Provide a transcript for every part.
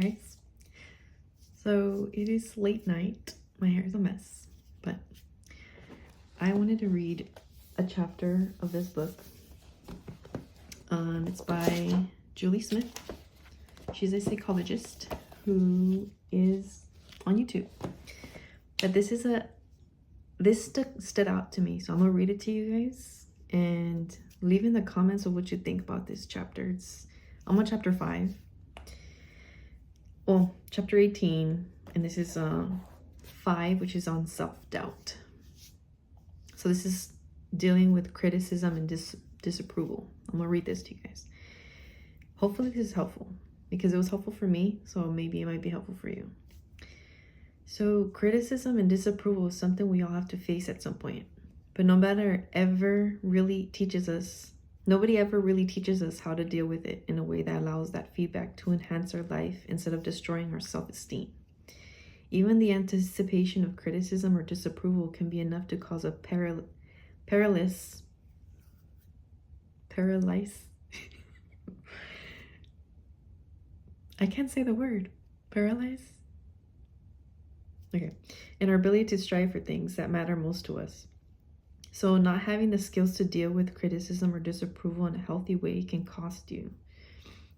Guys, so it is late night. My hair is a mess, but I wanted to read a chapter of this book. It's by Julie Smith. She's a psychologist who is on YouTube. But this stood out to me, so I'm gonna read it to you guys and leave in the comments of what you think about this chapter. I'm on chapter 5. Well, chapter 18, and this is 5, which is on self-doubt. So this is dealing with criticism and disapproval. I'm gonna read this to you guys. Hopefully this is helpful, because it was helpful for me, so maybe it might be helpful for you. So criticism and disapproval is something we all have to face at some point, but nobody ever really teaches us how to deal with it in a way that allows that feedback to enhance our life instead of destroying our self-esteem. Even the anticipation of criticism or disapproval can be enough to cause a paralysis. I can't say the word. Paralyze? Okay. And our ability to strive for things that matter most to us. So not having the skills to deal with criticism or disapproval in a healthy way can cost you.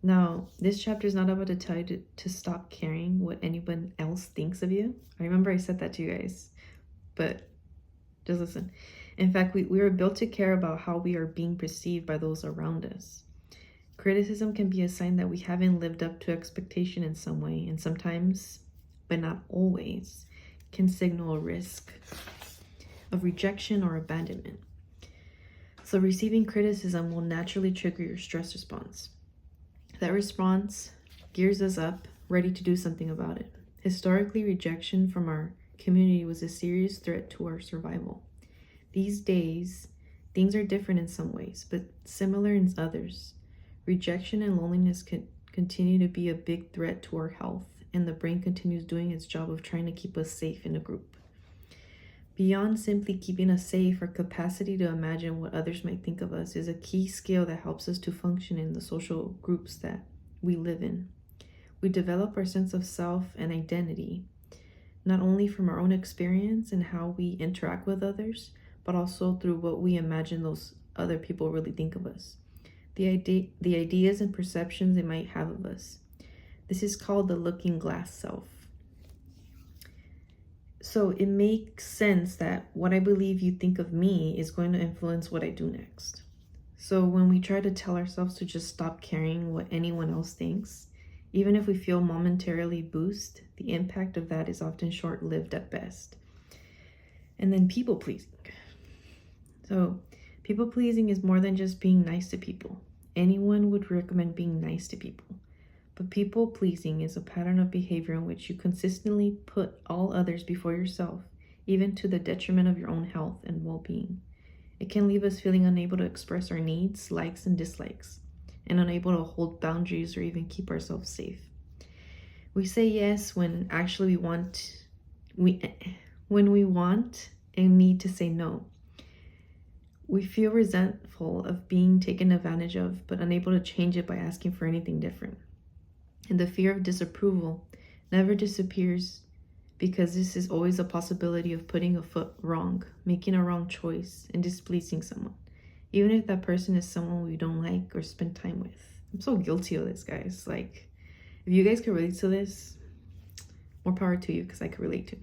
Now, this chapter is not about to tell you to stop caring what anyone else thinks of you. I remember I said that to you guys, but just listen. In fact, we are built to care about how we are being perceived by those around us. Criticism can be a sign that we haven't lived up to expectation in some way, and sometimes, but not always, can signal a risk of rejection or abandonment. So receiving criticism will naturally trigger your stress response. That response gears us up, ready to do something about it. Historically, rejection from our community was a serious threat to our survival. These days, things are different in some ways, but similar in others. Rejection and loneliness can continue to be a big threat to our health, and the brain continues doing its job of trying to keep us safe in a group. Beyond simply keeping us safe, our capacity to imagine what others might think of us is a key skill that helps us to function in the social groups that we live in. We develop our sense of self and identity, not only from our own experience and how we interact with others, but also through what we imagine those other people really think of us, the ideas and perceptions they might have of us. This is called the looking glass self. So it makes sense that what I believe you think of me is going to influence what I do next. So when we try to tell ourselves to just stop caring what anyone else thinks, even if we feel momentarily boost, the impact of that is often short-lived at best. And then people pleasing. So people pleasing is more than just being nice to people. Anyone would recommend being nice to people. But people pleasing is a pattern of behavior in which you consistently put all others before yourself, even to the detriment of your own health and well-being. It can leave us feeling unable to express our needs, likes, and dislikes, and unable to hold boundaries or even keep ourselves safe. We say yes when actually when we want and need to say no. We feel resentful of being taken advantage of, but unable to change it by asking for anything different. And the fear of disapproval never disappears, because this is always a possibility of putting a foot wrong, making a wrong choice, and displeasing someone, even if that person is someone we don't like or spend time with. I'm so guilty of this, guys. Like, if you guys can relate to this, more power to you, because I can relate to.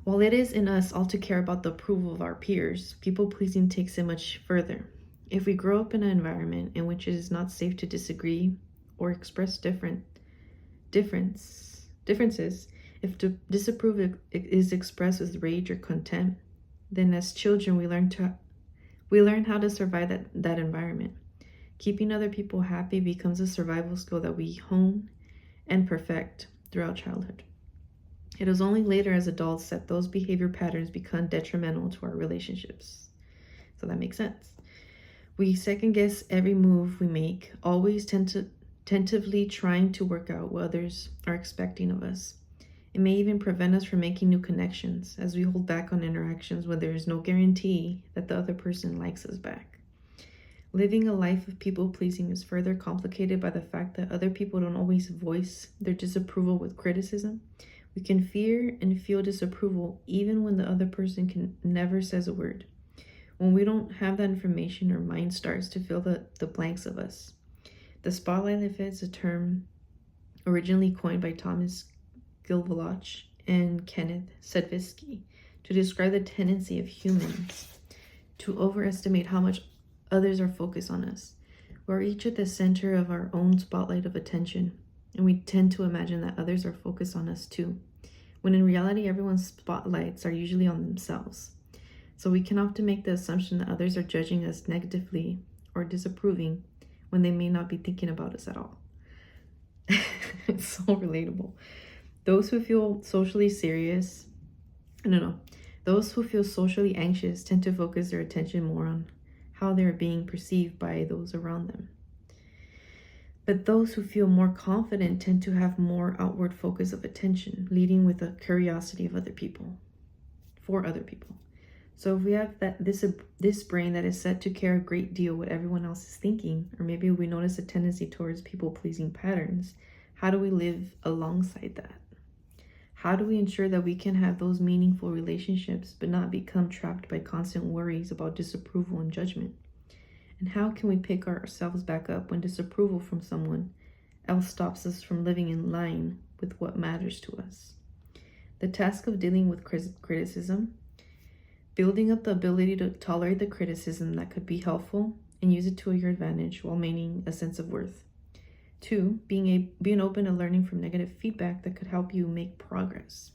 While it is in us all to care about the approval of our peers, people-pleasing takes it much further. If we grow up in an environment in which it is not safe to disagree or express differences, if disapproval is expressed with rage or contempt, then as children we learn how to survive that environment. Keeping other people happy becomes a survival skill that we hone and perfect throughout childhood. It is only later as adults that those behavior patterns become detrimental to our relationships. So that makes sense. We second guess every move we make, always tentatively trying to work out what others are expecting of us. It may even prevent us from making new connections, as we hold back on interactions when there is no guarantee that the other person likes us back. Living a life of people-pleasing is further complicated by the fact that other people don't always voice their disapproval with criticism. We can fear and feel disapproval even when the other person never says a word. When we don't have that information, our mind starts to fill the blanks of us. The spotlight effect is a term originally coined by Thomas Gilvaloch and Kenneth Sedvisky to describe the tendency of humans to overestimate how much others are focused on us. We're each at the center of our own spotlight of attention, and we tend to imagine that others are focused on us too, when in reality, everyone's spotlights are usually on themselves. So we can often make the assumption that others are judging us negatively or disapproving when they may not be thinking about us at all. It's so relatable. Those who feel socially anxious tend to focus their attention more on how they're being perceived by those around them. But those who feel more confident tend to have more outward focus of attention, leading with a curiosity of other people, for other people. So if we have this brain that is set to care a great deal what everyone else is thinking, or maybe we notice a tendency towards people-pleasing patterns, how do we live alongside that? How do we ensure that we can have those meaningful relationships but not become trapped by constant worries about disapproval and judgment? And how can we pick ourselves back up when disapproval from someone else stops us from living in line with what matters to us? The task of dealing with criticism, building up the ability to tolerate the criticism that could be helpful and use it to your advantage while maintaining a sense of worth. 2, being open to learning from negative feedback that could help you make progress.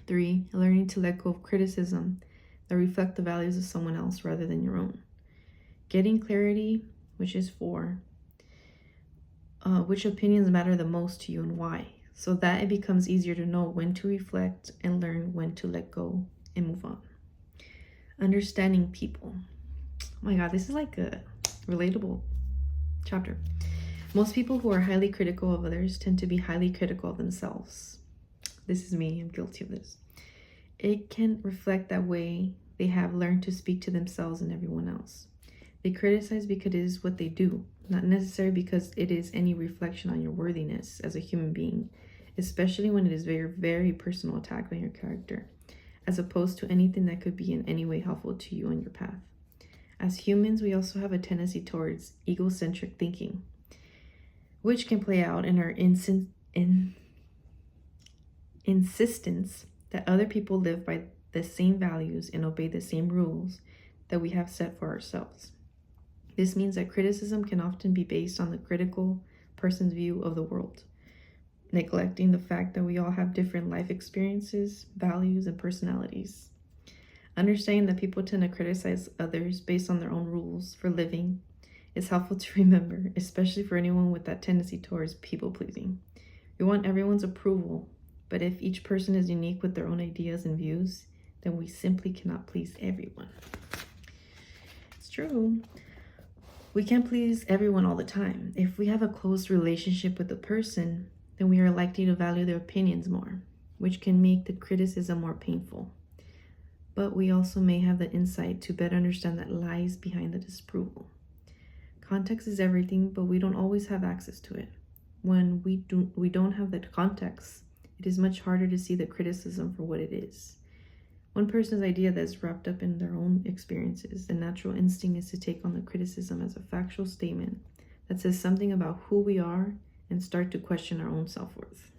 3, learning to let go of criticism that reflect the values of someone else rather than your own. Getting clarity, which is 4, which opinions matter the most to you and why, so that it becomes easier to know when to reflect and learn when to let go and move on. Understanding people. Oh my God, this is like a relatable chapter. Most people who are highly critical of others tend to be highly critical of themselves. This is me, I'm guilty of this. It can reflect that way they have learned to speak to themselves and everyone else. They criticize because it is what they do, not necessarily because it is any reflection on your worthiness as a human being, especially when it is very, very personal attack on your character, as opposed to anything that could be in any way helpful to you on your path. As humans, we also have a tendency towards egocentric thinking, which can play out in our insistence that other people live by the same values and obey the same rules that we have set for ourselves. This means that criticism can often be based on the critical person's view of the world, neglecting the fact that we all have different life experiences, values, and personalities. Understanding that people tend to criticize others based on their own rules for living is helpful to remember, especially for anyone with that tendency towards people-pleasing. We want everyone's approval, but if each person is unique with their own ideas and views, then we simply cannot please everyone. It's true. We can't please everyone all the time. If we have a close relationship with a person, then we are likely to value their opinions more, which can make the criticism more painful. But we also may have the insight to better understand that lies behind the disapproval. Context is everything, but we don't always have access to it. When we don't have that context, it is much harder to see the criticism for what it is. One person's idea that's wrapped up in their own experiences, the natural instinct is to take on the criticism as a factual statement that says something about who we are and start to question our own self-worth.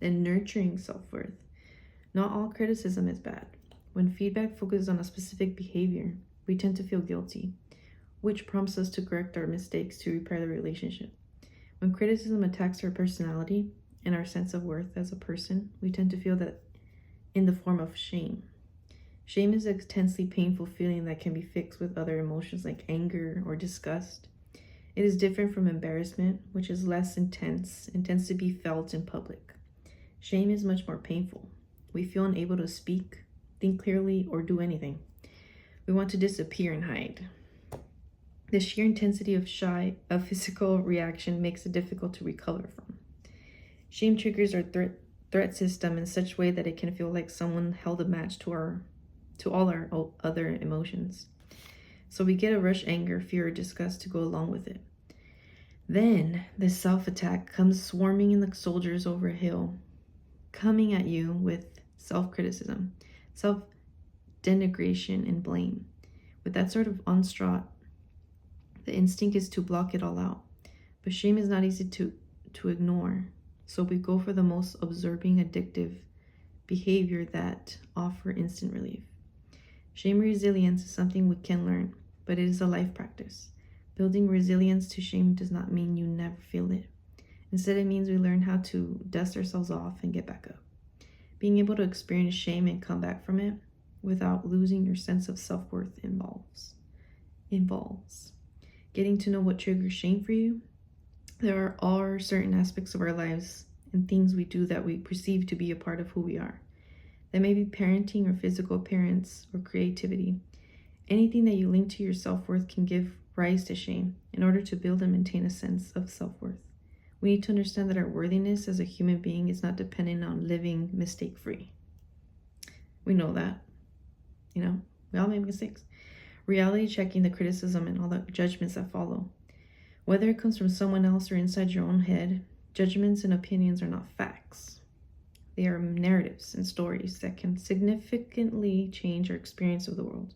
Then nurturing self-worth. Not all criticism is bad. When feedback focuses on a specific behavior, we tend to feel guilty, which prompts us to correct our mistakes to repair the relationship. When criticism attacks our personality and our sense of worth as a person, we tend to feel that in the form of shame. Shame is an intensely painful feeling that can be fixed with other emotions like anger or disgust. It is different from embarrassment, which is less intense and tends to be felt in public. Shame is much more painful. We feel unable to speak, think clearly, or do anything. We want to disappear and hide. The sheer intensity of physical reaction makes it difficult to recover from. Shame triggers our threat system in such a way that it can feel like someone held a match to all our other emotions. So we get a rush anger, fear, or disgust to go along with it. Then the self-attack comes swarming in like soldiers over a hill, coming at you with self-criticism, self-denigration, and blame. With that sort of onslaught, the instinct is to block it all out. But shame is not easy to ignore. So we go for the most absorbing, addictive behavior that offer instant relief. Shame resilience is something we can learn, but it is a life practice. Building resilience to shame does not mean you never feel it. Instead, it means we learn how to dust ourselves off and get back up. Being able to experience shame and come back from it without losing your sense of self-worth involves getting to know what triggers shame for you. There are certain aspects of our lives and things we do that we perceive to be a part of who we are. That may be parenting or physical appearance or creativity. Anything that you link to your self-worth can give rise to shame in order to build and maintain a sense of self-worth. We need to understand that our worthiness as a human being is not dependent on living mistake-free. We know that. We all make mistakes. Reality checking the criticism and all the judgments that follow. Whether it comes from someone else or inside your own head, judgments and opinions are not facts. They are narratives and stories that can significantly change our experience of the world.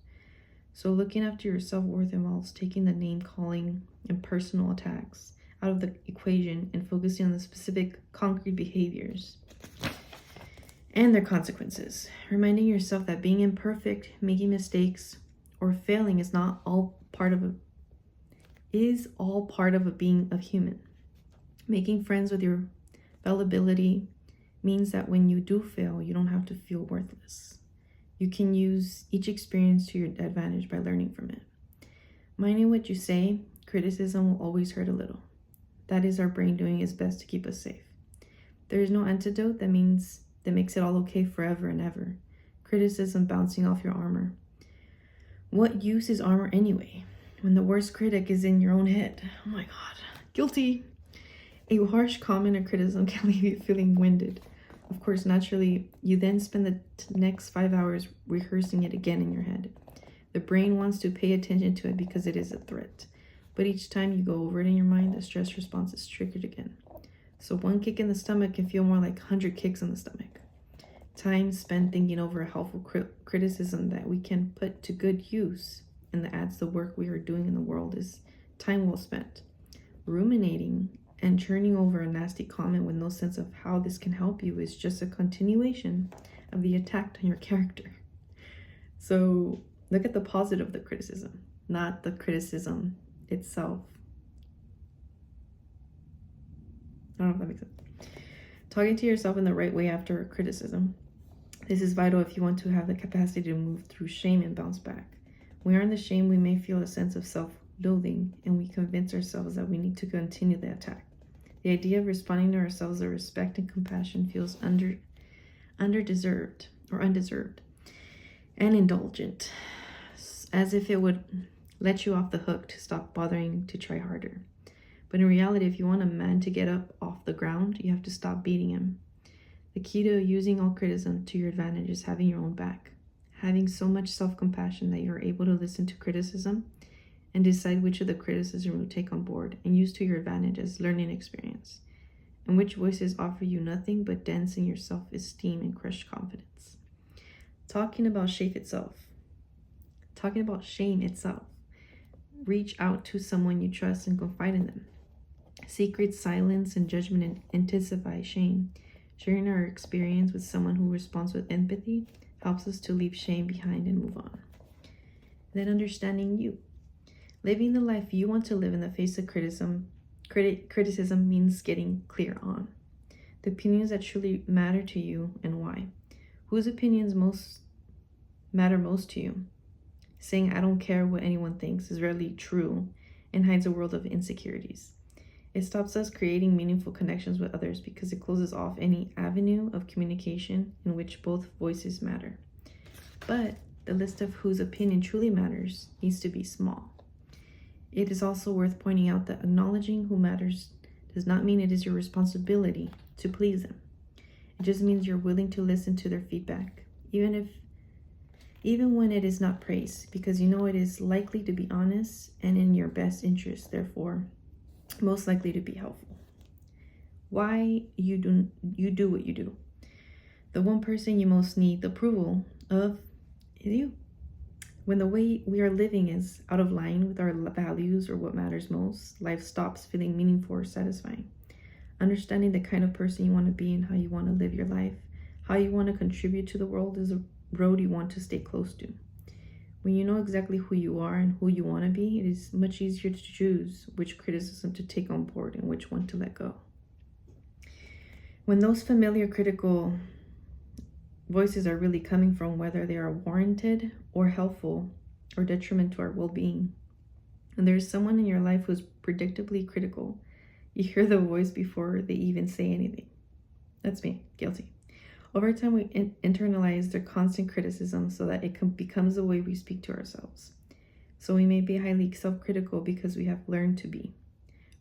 So looking after your self-worth involves taking the name-calling and personal attacks out of the equation and focusing on the specific concrete behaviors and their consequences. Reminding yourself that being imperfect, making mistakes, or failing is all part of being a human. Making friends with your fallibility means that when you do fail, you don't have to feel worthless. You can use each experience to your advantage by learning from it. Minding what you say, criticism will always hurt a little. That is our brain doing its best to keep us safe. There is no antidote that makes it all okay forever and ever. Criticism bouncing off your armor. What use is armor anyway, when the worst critic is in your own head? Oh my God, guilty. A harsh comment or criticism can leave you feeling winded. Of course, naturally, you then spend the next 5 hours rehearsing it again in your head. The brain wants to pay attention to it because it is a threat. But each time you go over it in your mind, the stress response is triggered again. So one kick in the stomach can feel more like 100 kicks in the stomach. Time spent thinking over a helpful criticism that we can put to good use and that adds the work we are doing in the world is time well spent. Ruminating and churning over a nasty comment with no sense of how this can help you is just a continuation of the attack on your character. So look at the positive of the criticism, not the criticism itself. I don't know if that makes sense. Talking to yourself in the right way after a criticism. This is vital if you want to have the capacity to move through shame and bounce back. When we are in the shame, we may feel a sense of self-loathing, and we convince ourselves that we need to continue the attack. The idea of responding to ourselves with respect and compassion feels undeserved and indulgent, as if it would let you off the hook to stop bothering to try harder. But in reality, if you want a man to get up off the ground, you have to stop beating him. The key to using all criticism to your advantage is having your own back. Having so much self-compassion that you're able to listen to criticism and decide which of the criticism you take on board and use to your advantage as learning experience, and which voices offer you nothing but dents in your self-esteem and crushed confidence. Talking about shame itself. Reach out to someone you trust and confide in them. Secret silence and judgment intensify shame. Sharing our experience with someone who responds with empathy helps us to leave shame behind and move on. Then understanding you. Living the life you want to live in the face of criticism means getting clear on the opinions that truly matter to you and why. Whose opinions matter most to you? Saying I don't care what anyone thinks is rarely true and hides a world of insecurities. It stops us creating meaningful connections with others because it closes off any avenue of communication in which both voices matter. But the list of whose opinion truly matters needs to be small. It is also worth pointing out that acknowledging who matters does not mean it is your responsibility to please them. It just means you're willing to listen to their feedback, even even when it is not praise, because you know it is likely to be honest and in your best interest, therefore most likely to be helpful. Why you do what you do. The one person you most need the approval of is you. When the way we are living is out of line with our values or what matters most, life stops feeling meaningful or satisfying. Understanding the kind of person you want to be and how you want to live your life, how you want to contribute to the world, is a road you want to stay close to. When you know exactly who you are and who you want to be, it is much easier to choose which criticism to take on board and which one to let go. When those familiar critical voices are really coming from, whether they are warranted or helpful or detriment to our well-being, and there's someone in your life who's predictably critical, you hear the voice before they even say anything. That's me, guilty. Over time, we internalize their constant criticism so that it becomes the way we speak to ourselves. So we may be highly self-critical because we have learned to be.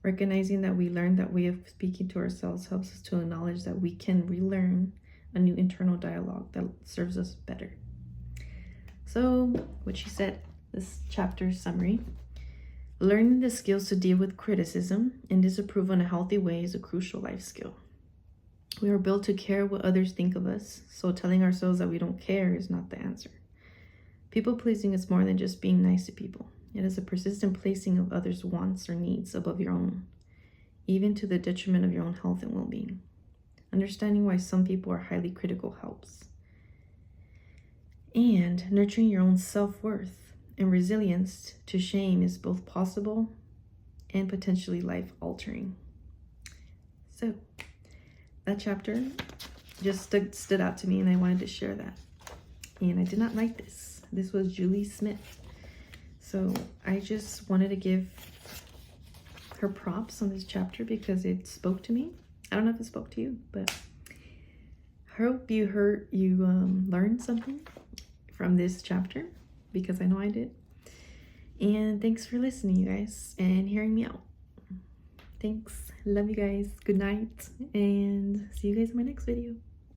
Recognizing that we learned that way of speaking to ourselves helps us to acknowledge that we can relearn a new internal dialogue that serves us better. So, what she said, this chapter summary. Learning the skills to deal with criticism and disapproval in a healthy way is a crucial life skill. We are built to care what others think of us, so telling ourselves that we don't care is not the answer. People-pleasing is more than just being nice to people. It is a persistent placing of others' wants or needs above your own, even to the detriment of your own health and well-being. Understanding why some people are highly critical helps. And nurturing your own self-worth and resilience to shame is both possible and potentially life-altering. So, that chapter just stood out to me, and I wanted to share that. And I did not like this. This was Julie Smith. So I just wanted to give her props on this chapter because it spoke to me. I don't know if it spoke to you, but I hope you learned something from this chapter, because I know I did. And thanks for listening, you guys, and hearing me out. Thanks. Love you guys. Good night. And see you guys in my next video.